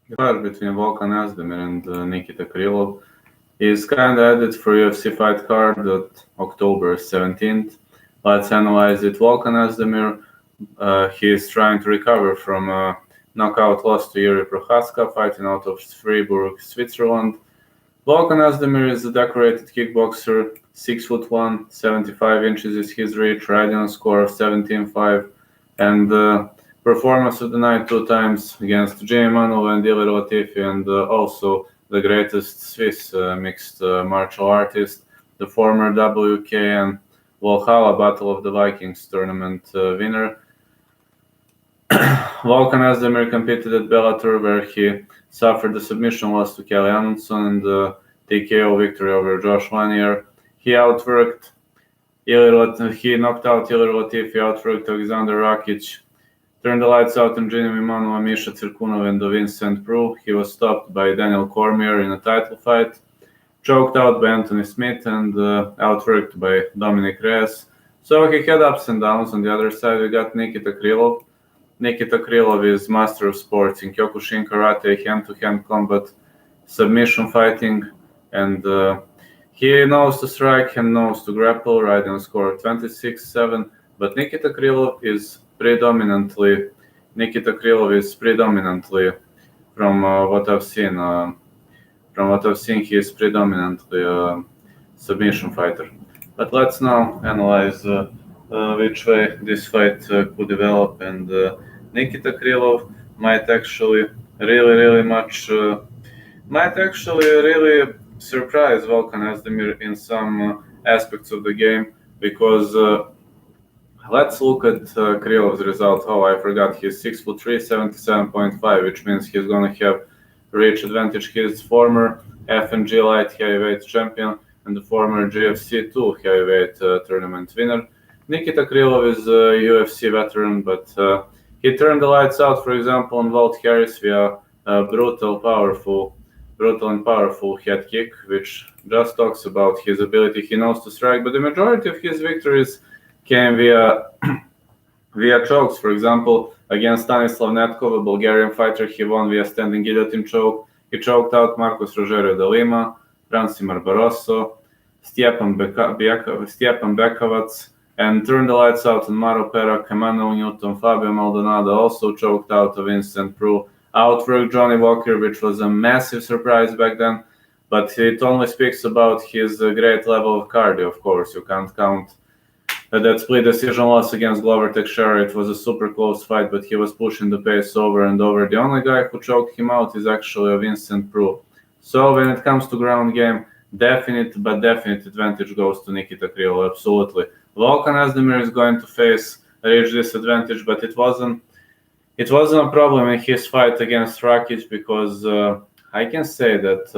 The fight between Volkan Oezdemir and Nikita Krylov is kind of added for UFC fight card at October 17th. Let's analyze it. Volkan Oezdemir, he is trying to recover from a knockout loss to Yuri Prochaska, fighting out of Freiburg, Switzerland. Volkan Oezdemir is a decorated kickboxer, 6'1", 75 inches is his reach, riding a score of 17-5, and performance of the night 2 times against Jimmy Manuel and Ilir Latifi, and also the greatest Swiss mixed martial artist, the former WKN Valhalla Battle of the Vikings tournament winner. Volkan Oezdemir competed at Bellator, where he suffered a submission loss to Kelly Amundsen and a TKO victory over Josh Lanier. He knocked out Ilir Latifi, outworked Alexander Rakic, turned the lights out on Jimmy Manuel, Misha Tsirkunov, and Vincent Prue. He was stopped by Daniel Cormier in a title fight, choked out by Anthony Smith, and outworked by Dominic Reyes. So he had ups and downs. On the other side, we got Nikita Krylov. Nikita Krylov is master of sports in Kyokushin karate, hand-to-hand combat, submission fighting, and he knows to strike and knows to grapple, riding a score of 26-7. But Nikita Krylov is predominantly, from what I've seen. He is predominantly a submission fighter. But let's now analyze which way this fight could develop, and Nikita Krylov might actually really surprise Volkan Oezdemir in some aspects of the game, because let's look at Krylov's result. Oh, I forgot, he's 6'3", 77.5, which means he's gonna have reach advantage. He's former FNG light heavyweight champion and the former GFC 2 heavyweight tournament winner. Nikita Krylov is a UFC veteran, but he turned the lights out, for example, on Walt Harris via a brutal and powerful head kick, which just talks about his ability. He knows to strike, but the majority of his victories came via chokes. For example, against Stanislav Netkov, a Bulgarian fighter, he won via standing guillotine choke. He choked out Marcos Rogerio de Lima, Francimar Barroso, Stjepan Bekovac, and turned the lights out on Maro Perak, Emmanuel Newton, Fabio Maldonado, also choked out Vincent Prue, outworked Johnny Walker, which was a massive surprise back then, but it only speaks about his great level of cardio, of course. You can't count that split decision loss against Glover Teixeira. It was a super close fight, but he was pushing the pace over and over. The only guy who choked him out is actually Vincent Prue. So when it comes to ground game, definite advantage goes to Nikita Krylov, absolutely. Volkan Oezdemir is going to face a reach disadvantage, but it wasn't a problem in his fight against Rakic, because I can say that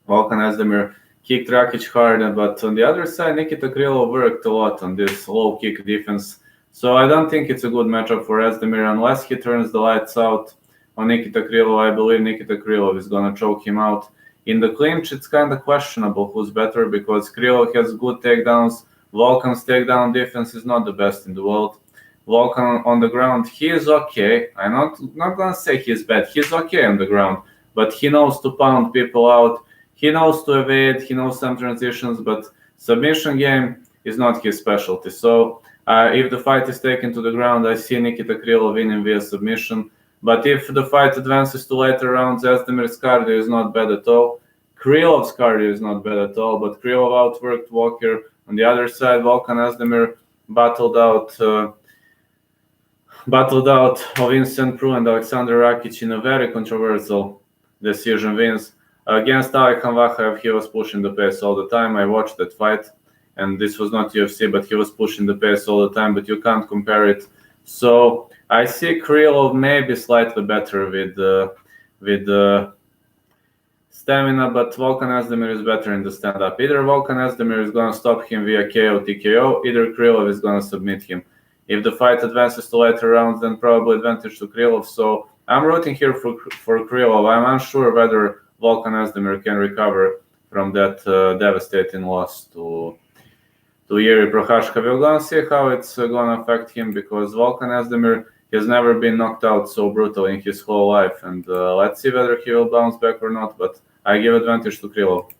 Volkan Oezdemir kicked Rakic hard, but on the other side, Nikita Krylov worked a lot on this low kick defense. So I don't think it's a good matchup for Oezdemir unless he turns the lights out on Nikita Krylov. I believe Nikita Krylov is going to choke him out. In the clinch, it's kind of questionable who's better, because Krylov has good takedowns. Volkan's takedown defense is not the best in the world. Volkan on the ground, he is okay. I'm not going to say he's bad. He's okay on the ground, but he knows to pound people out. He knows to evade, he knows some transitions, but submission game is not his specialty. So if the fight is taken to the ground, I see Nikita Krylov winning via submission. But if the fight advances to later rounds, Oezdemir's cardio is not bad at all. Krylov's cardio is not bad at all, but Krylov outworked Walker. On the other side, Volkan Oezdemir battled out Vincent Prue and Alexander Rakic in a very controversial decision wins. Against Alek Hanvachaev, he was pushing the pace all the time. I watched that fight, and this was not UFC, but he was pushing the pace all the time, but you can't compare it. So I see Krylov maybe slightly better with stamina, but Volkan Oezdemir is better in the stand-up. Either Volkan Oezdemir is going to stop him via KO, TKO, either Krylov is going to submit him. If the fight advances to later rounds, then probably advantage to Krylov. So I'm rooting here for Krylov. I'm unsure whether Volkan Oezdemir can recover from that devastating loss to Yuri Prochaska. We're going to see how it's going to affect him, because Volkan Oezdemir, He has never been knocked out so brutally in his whole life, and let's see whether he will bounce back or not. But I give advantage to Krylov.